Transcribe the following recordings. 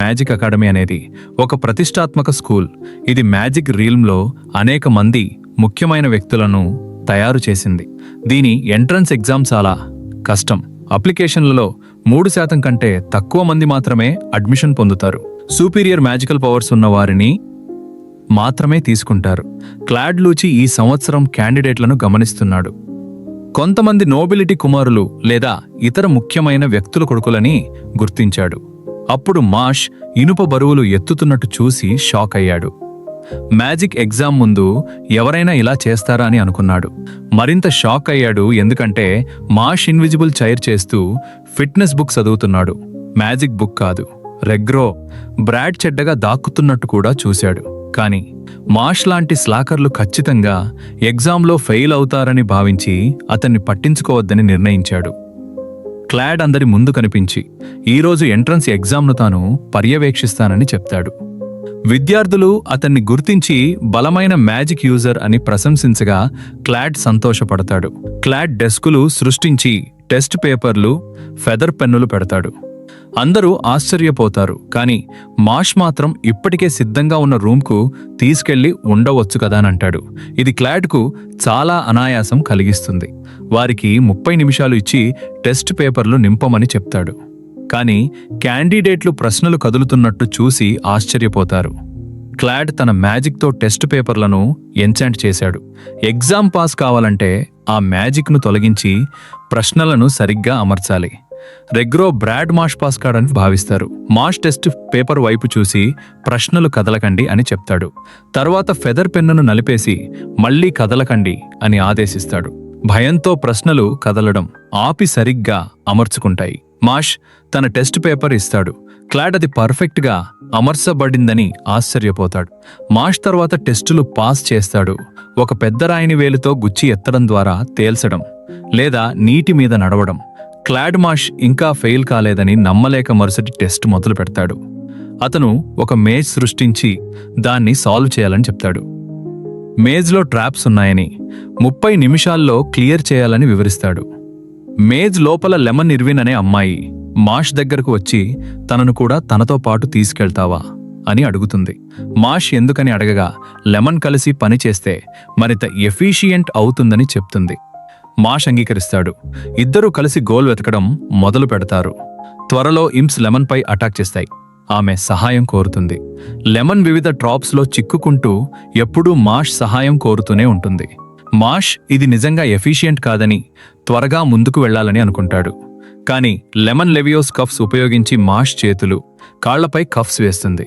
Magic academy అనేది ఒక ప్రతిష్టాత్మక స్కూల్. ఇది మ్యాజిక్ రీల్మ్లో అనేక మంది ముఖ్యమైన వ్యక్తులను తయారు చేసింది. దీని ఎంట్రన్స్ ఎగ్జామ్ చాలా కష్టం. అప్లికేషన్లలో 3% కంటే తక్కువ మంది మాత్రమే అడ్మిషన్ పొందుతారు. సూపీరియర్ మ్యాజికల్ పవర్స్ ఉన్న వారిని మాత్రమే తీసుకుంటారు. క్లాడ్ లూచి ఈ సంవత్సరం క్యాండిడేట్లను గమనిస్తున్నాడు. కొంతమంది నోబిలిటీ కుమారులు లేదా ఇతర ముఖ్యమైన వ్యక్తుల కొడుకులని గుర్తించాడు. అప్పుడు మాష్ ఇనుప బరువులు ఎత్తుతున్నట్టు చూసి షాక్ అయ్యాడు. మ్యాజిక్ ఎగ్జామ్ ముందు ఎవరైనా ఇలా చేస్తారా అని అనుకున్నాడు. మరింత షాక్ అయ్యాడు ఎందుకంటే మాష్ ఇన్విజిబుల్ చైర్ చేస్తూ ఫిట్నెస్ బుక్ చదువుతున్నాడు. మ్యాజిక్ బుక్ కాదు. రెగ్రో బ్రాడ్ చెడ్డగా దాక్కుతున్నట్టు కూడా చూశాడు. కానీ మాష్ లాంటి స్లాకర్లు ఖచ్చితంగా ఎగ్జామ్లో ఫెయిల్ అవుతారని భావించి అతన్ని పట్టించుకోవద్దని నిర్ణయించాడు. క్లాడ్ అందరి ముందు కనిపించి ఈరోజు ఎంట్రన్స్ ఎగ్జామ్ను తాను పర్యవేక్షిస్తానని చెప్తాడు. విద్యార్థులు అతన్ని గుర్తించి బలమైన మ్యాజిక్ యూజర్ అని ప్రశంసించగా క్లాడ్ సంతోషపడతాడు. క్లాడ్ డెస్కులు సృష్టించి టెస్ట్ పేపర్లు, ఫెదర్ పెన్నులు పెడతాడు. అందరూ ఆశ్చర్యపోతారు. కానీ మాష్ మాత్రం ఇప్పటికే సిద్ధంగా ఉన్న రూమ్కు తీసుకెళ్లి ఉండవచ్చు కదా అని అంటాడు. ఇది క్లాడ్కు చాలా అనాయాసం కలిగిస్తుంది. వారికి 30 నిమిషాలు ఇచ్చి టెస్ట్ పేపర్లు నింపమని చెప్తాడు. కానీ క్యాండిడేట్లు ప్రశ్నలు కదులుతున్నట్టు చూసి ఆశ్చర్యపోతారు. క్లాడ్ తన మ్యాజిక్తో టెస్ట్ పేపర్లను ఎన్చాంట్ చేశాడు. ఎగ్జామ్ పాస్ కావాలంటే ఆ మ్యాజిక్ను తొలగించి ప్రశ్నలను సరిగ్గా అమర్చాలి. రెగ్రో బ్రాడ్ మాష్ పాస్ కాడని భావిస్తారు. మాష్ టెస్ట్ పేపర్ వైపు చూసి ప్రశ్నలు కదలకండి అని చెప్తాడు. తర్వాత ఫెదర్ పెన్నును నలిపేసి మళ్లీ కదలకండి అని ఆదేశిస్తాడు. భయంతో ప్రశ్నలు కదలడం ఆపి సరిగ్గా అమర్చుకుంటాయి. మాష్ తన టెస్ట్ పేపర్ ఇస్తాడు. క్లాడ్ అది పర్ఫెక్ట్గా అమర్చబడిందని ఆశ్చర్యపోతాడు. మాష్ తర్వాత టెస్టులు పాస్ చేస్తాడు. ఒక పెద్ద రాయిని వేలుతో గుచ్చి ఎత్తడం ద్వారా తేల్చడం లేదా నీటి మీద నడవడం. క్లాడ్ మాష్ ఇంకా ఫెయిల్ కాలేదని నమ్మలేక మరుసటి టెస్ట్ మొదలు పెడతాడు. అతను ఒక మేజ్ సృష్టించి దాన్ని సాల్వ్ చేయాలని చెప్తాడు. మేజ్లో ట్రాప్స్ ఉన్నాయని 30 నిమిషాల్లో క్లియర్ చేయాలని వివరిస్తాడు. మేజ్ లోపల లెమన్ ఇర్విన్ అనే అమ్మాయి మాష్ దగ్గరకు వచ్చి తనను కూడా తనతో పాటు తీసుకెళ్తావా అని అడుగుతుంది. మాష్ ఎందుకని అడగగా లెమన్ కలిసి పనిచేస్తే మరింత ఎఫిషియెంట్ అవుతుందని చెప్తుంది. మాష్ అంగీకరిస్తాడు. ఇద్దరూ కలిసి గోల్ వెతకడం మొదలు పెడతారు. త్వరలో ఇంప్స్ లెమన్ పై అటాక్ చేస్తాయి. ఆమె సహాయం కోరుతుంది. లెమన్ వివిధ ట్రాప్స్లో చిక్కుకుంటూ ఎప్పుడూ మాష్ సహాయం కోరుతూనే ఉంటుంది. మాష్ ఇది నిజంగా ఎఫిషియెంట్ కాదని త్వరగా ముందుకు వెళ్లాలని అనుకుంటాడు. కానీ లెమన్ లెవియోస్ కఫ్స్ ఉపయోగించి మాష్ చేతులు, కాళ్లపై కఫ్స్ వేస్తుంది.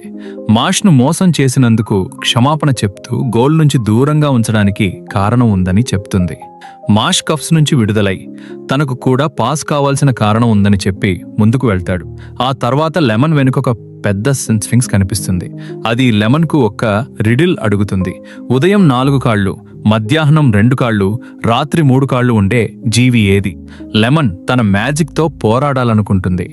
మాష్ను మోసం చేసినందుకు క్షమాపణ చెప్తూ గోల్ నుంచి దూరంగా ఉంచడానికి కారణం ఉందని చెప్తుంది. మాష్ కఫ్స్ నుంచి విడుదలై తనకు కూడా పాస్ కావాల్సిన కారణం ఉందని చెప్పి ముందుకు వెళ్తాడు. ఆ తర్వాత లెమన్ వెనుక ఒక పెద్ద స్ఫింక్స్ కనిపిస్తుంది. అది లెమన్కు ఒక్క రిడిల్ అడుగుతుంది. ఉదయం 4 కాళ్ళు, మధ్యాహ్నం 2 కాళ్ళు, రాత్రి 3 కాళ్ళు ఉండే జీవి ఏది? లెమన్ తన మ్యాజిక్తో పోరాడాలనుకుంటుంది.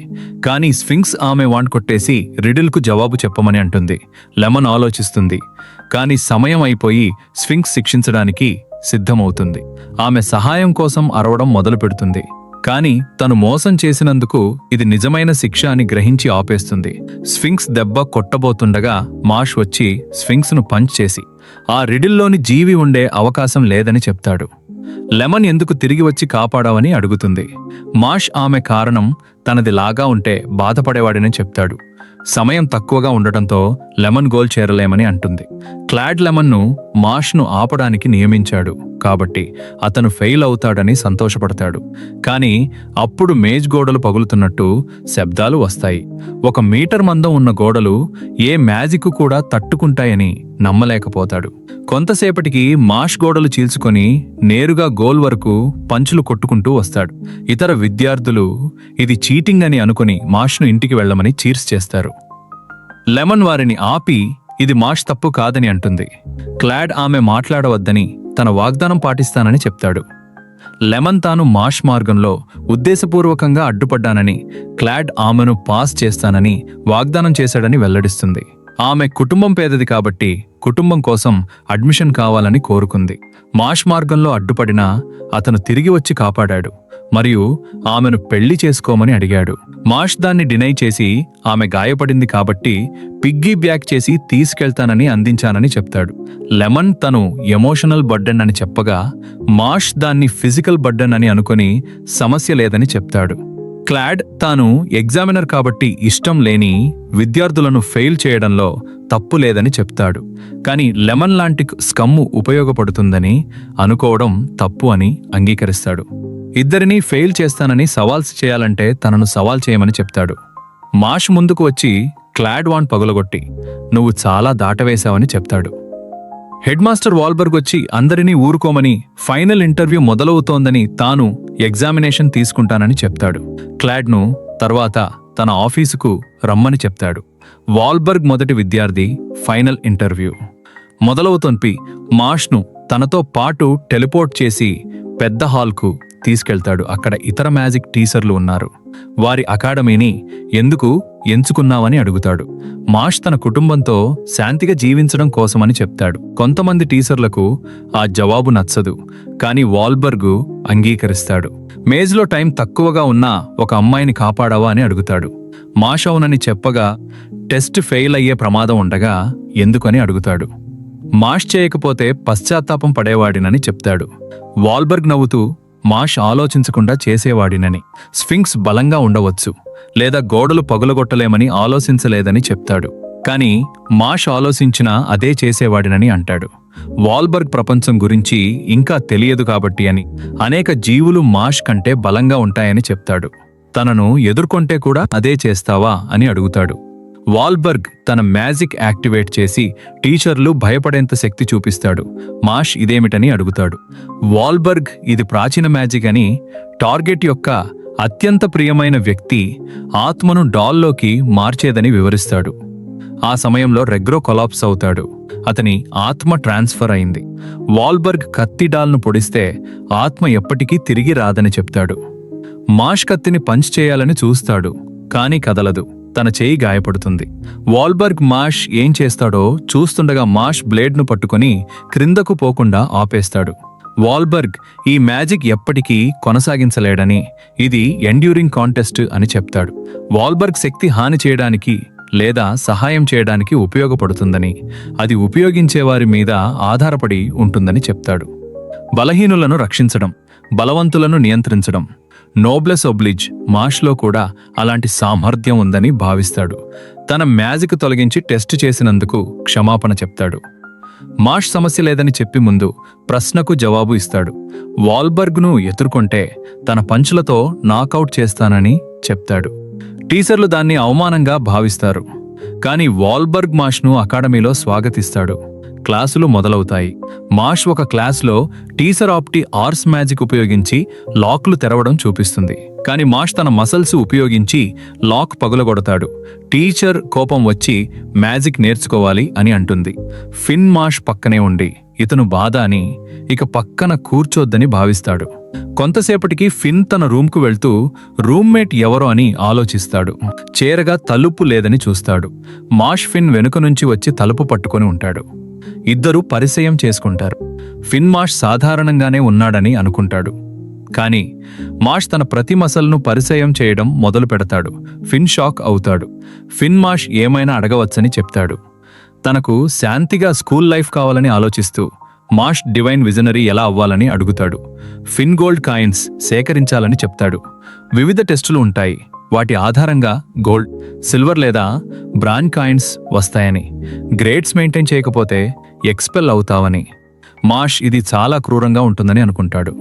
కానీ స్ఫింక్స్ ఆమె వాంట్ కొట్టేసి రిడిల్కు జవాబు చెప్పమని అంటుంది. లెమన్ ఆలోచిస్తుంది. కానీ సమయం అయిపోయి స్ఫింక్స్ శిక్షించడానికి సిద్ధమవుతుంది. ఆమె సహాయం కోసం అరవడం మొదలు పెడుతుంది. కానీ తను మోసం చేసినందుకు ఇది నిజమైన శిక్ష అని గ్రహించి ఆపేస్తుంది. స్ఫింక్స్ దెబ్బ కొట్టబోతుండగా మాష్ వచ్చి స్ఫింక్స్ను పంచ్ చేసి ఆ రిడిల్లోని జీవి ఉండే అవకాశం లేదని చెప్తాడు. లెమన్ ఎందుకు తిరిగి వచ్చి కాపాడావని అడుగుతుంది. మాష్ ఆమె కారణం తనది లాగా ఉంటే బాధపడేవాడని చెప్తాడు. సమయం తక్కువగా ఉండటంతో లెమన్ గోల్ చేరలేమని అంటుంది. క్లాడ్ లెమన్ను మాష్ను ఆపడానికి నియమించాడు కాబట్టి అతను ఫెయిల్ అవుతాడని సంతోషపడతాడు. కానీ అప్పుడు మేజ్ గోడలు పగులుతున్నట్టు శబ్దాలు వస్తాయి. 1 మీటర్ మందం ఉన్న గోడలు ఏ మ్యాజిక్ కూడా తట్టుకుంటాయని నమ్మలేకపోతాడు. కొంతసేపటికి మాష్ గోడలు చీల్చుకొని నేరుగా గోల్ వరకు పంచులు కొట్టుకుంటూ వస్తాడు. ఇతర విద్యార్థులు ఇది చీటింగ్ అని అనుకుని మాష్ను ఇంటికి వెళ్లమని చీర్స్ చేస్తారు. లెమన్ వారిని ఆపి ఇది మాష్ తప్పు కాదని అంటుంది. క్లాడ్ ఆమె మాట్లాడవద్దని తన వాగ్దానం పాటిస్తానని చెప్తాడు. లెమన్ తాను మాష్ మార్గంలో ఉద్దేశపూర్వకంగా అడ్డుపడ్డానని, క్లాడ్ ఆమెను పాస్ చేస్తానని వాగ్దానం చేశాడని వెల్లడిస్తుంది. ఆమె కుటుంబం పేదది కాబట్టి కుటుంబం కోసం అడ్మిషన్ కావాలని కోరుకుంది. మాష్ మార్గంలో అడ్డుపడినా అతను తిరిగి వచ్చి కాపాడాడు మరియు ఆమెను పెళ్లి చేసుకోమని అడిగాడు. మాష్ దాన్ని డినై చేసి ఆమె గాయపడింది కాబట్టి పిగ్గీ బ్యాక్ చేసి తీసుకెళ్తానని అందించానని చెప్తాడు. లెమన్ తను ఎమోషనల్ బర్డెన్ అని చెప్పగా మాష్ దాన్ని ఫిజికల్ బర్డెన్ అని అనుకుని సమస్య లేదని చెప్తాడు. క్లాడ్ తాను ఎగ్జామినర్ కాబట్టి ఇష్టం లేని విద్యార్థులను ఫెయిల్ చేయడంలో తప్పు లేదని చెప్తాడు. కానీ లెమన్ లాంటి స్కమ్ము ఉపయోగపడుతుందని అనుకోవడం తప్పు అని అంగీకరిస్తాడు. ఇద్దరినీ ఫెయిల్ చేస్తానని సవాల్స్ చేయాలంటే తనను సవాల్ చేయమని చెప్తాడు. మాష్ ముందుకు వచ్చి క్లాడ్ వాన్ పగులగొట్టి నువ్వు చాలా దాటవేశావని చెప్తాడు. హెడ్ మాస్టర్ వాల్బర్గ్ వచ్చి అందరినీ ఊరుకోమని ఫైనల్ ఇంటర్వ్యూ మొదలవుతోందని తాను ఎగ్జామినేషన్ తీసుకుంటానని చెప్తాడు. క్లాడ్ను తర్వాత తన ఆఫీసుకు రమ్మని చెప్తాడు. వాల్బర్గ్ మొదటి విద్యార్థి. ఫైనల్ ఇంటర్వ్యూ మొదలవుతోంపి మాష్ను తనతో పాటు టెలిపోర్ట్ చేసి పెద్ద హాల్కు తీసుకెళ్తాడు. అక్కడ ఇతర మ్యాజిక్ టీచర్లు ఉన్నారు. వారి అకాడమీని ఎందుకు ఎంచుకున్నావని అడుగుతాడు. మాష్ తన కుటుంబంతో శాంతిగా జీవించడం కోసమని చెప్తాడు. కొంతమంది టీచర్లకు ఆ జవాబు నచ్చదు, కానీ వాల్బర్గ్ అంగీకరిస్తాడు. మేజ్లో టైం తక్కువగా ఉన్నా ఒక అమ్మాయిని కాపాడావా అని అడుగుతాడు. మాష్ అవునని చెప్పగా టెస్ట్ ఫెయిల్ అయ్యే ప్రమాదం ఉండగా ఎందుకని అడుగుతాడు. మాష్ చేయకపోతే పశ్చాత్తాపం పడేవాడినని చెప్తాడు. వాల్బర్గ్ నవ్వుతూ మాష్ ఆలోచించకుండా చేసేవాడినని, స్ఫింక్స్ బలంగా ఉండవచ్చు లేదా గోడలు పగులగొట్టలేమని ఆలోచించలేదని చెప్తాడు. కానీ మాష్ ఆలోచించినా అదే చేసేవాడినని అంటాడు. వాల్బర్గ్ ప్రపంచం గురించి ఇంకా తెలియదు కాబట్టి అని, అనేక జీవులు మాష్ కంటే బలంగా ఉంటాయని చెప్తాడు. తనను ఎదుర్కొంటే కూడా అదే చేస్తావా అని అడుగుతాడు. వాల్బర్గ్ తన మ్యాజిక్ యాక్టివేట్ చేసి టీచర్లు భయపడేంత శక్తి చూపిస్తాడు. మాష్ ఇదేమిటని అడుగుతాడు. వాల్బర్గ్ ఇది ప్రాచీన మ్యాజిక్ అని, టార్గెట్ యొక్క అత్యంత ప్రియమైన వ్యక్తి ఆత్మను డాల్లోకి మార్చేదని వివరిస్తాడు. ఆ సమయంలో రెగ్రో కొలాప్స్ అవుతాడు. అతని ఆత్మ ట్రాన్స్ఫర్ అయింది. వాల్బర్గ్ కత్తి డాల్ను పొడిస్తే ఆత్మ ఎప్పటికీ తిరిగి రాదని చెప్తాడు. మాష్ కత్తిని పంచ్ చేయాలని చూస్తాడు, కానీ కదలదు. తన చేయి గాయపడుతుంది. వాల్బర్గ్ మాష్ ఏం చేస్తాడో చూస్తుండగా మాష్ బ్లేడ్ను పట్టుకొని క్రిందకు పోకుండా ఆపేస్తాడు. వాల్బర్గ్ ఈ మ్యాజిక్ ఎప్పటికీ కొనసాగించలేడని, ఇది ఎండ్యూరింగ్ కాంటెస్ట్ అని చెప్తాడు. వాల్బర్గ్ శక్తి హాని చేయడానికి లేదా సహాయం చేయడానికి ఉపయోగపడుతుందని, అది ఉపయోగించేవారి మీద ఆధారపడి ఉంటుందని చెప్తాడు. బలహీనులను రక్షించడం, బలవంతులను నియంత్రించడం, నోబ్లెస్ ఒబ్లిజ్ మాష్లో కూడా అలాంటి సామర్థ్యం ఉందని భావిస్తాడు. తన మ్యాజిక్ తొలగించి టెస్ట్ చేసినందుకు క్షమాపణ చెప్తాడు. మాష్ సమస్య లేదని చెప్పి ముందు ప్రశ్నకు జవాబు ఇస్తాడు. వాల్బర్గ్ను ఎదుర్కొంటే తన పంచులతో నాకౌట్ చేస్తానని చెప్తాడు. టీచర్లు దాన్ని అవమానంగా భావిస్తారు, కానీ వాల్బర్గ్ మాష్ను అకాడమీలో స్వాగతిస్తాడు. క్లాసులు మొదలవుతాయి. మాష్ ఒక క్లాస్లో టీచర్ ఆప్టి ఆర్స్ మ్యాజిక్ ఉపయోగించి లాక్లు తెరవడం చూపిస్తుంది. కానీ మాష్ తన మసల్స్ ఉపయోగించి లాక్ పగులగొడతాడు. టీచర్ కోపం వచ్చి మ్యాజిక్ నేర్చుకోవాలి అని అంటుంది. ఫిన్ మాష్ పక్కనే ఉండి ఇతను బాధ అని, ఇక పక్కన కూర్చోద్దని భావిస్తాడు. కొంతసేపటికి ఫిన్ తన రూమ్కు వెళ్తూ రూమ్మేట్ ఎవరో అని ఆలోచిస్తాడు. చేరగా తలుపు లేదని చూస్తాడు. మాష్ ఫిన్ వెనుక నుంచి వచ్చి తలుపు పట్టుకొని ఉంటాడు. ఇద్దరూ పరిచయం చేసుకుంటారు. ఫిన్ మాష్ సాధారణంగానే ఉన్నాడని అనుకుంటాడు, కానీ మాష్ తన ప్రతి మసల్ను పరిచయం చేయడం మొదలు పెడతాడు. ఫిన్ షాక్ అవుతాడు. ఫిన్ మాష్ ఏమైనా అడగవచ్చని చెప్తాడు. తనకు శాంతిగా స్కూల్ లైఫ్ కావాలని ఆలోచిస్తూ మాష్ డివైన్ విజనరీ ఎలా అవ్వాలని అడుగుతాడు. ఫిన్ గోల్డ్ కాయిన్స్ సేకరించాలని చెప్తాడు. వివిధ టెస్టులు ఉంటాయి, వాటి ఆధారంగా గోల్డ్, సిల్వర్ లేదా బ్రాంజ్ కాయిన్స్ వస్తాయని, గ్రేడ్స్ మెయింటైన్ చేయకపోతే ఎక్స్పెల్ అవుతావని. మాష్ ఇది చాలా క్రూరంగా ఉంటుందని అనుకుంటాడు.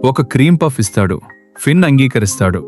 ఒక క్రీమ్ పఫ్ ఇస్తాడు. ఫిన్ అంగీకరిస్తాడు.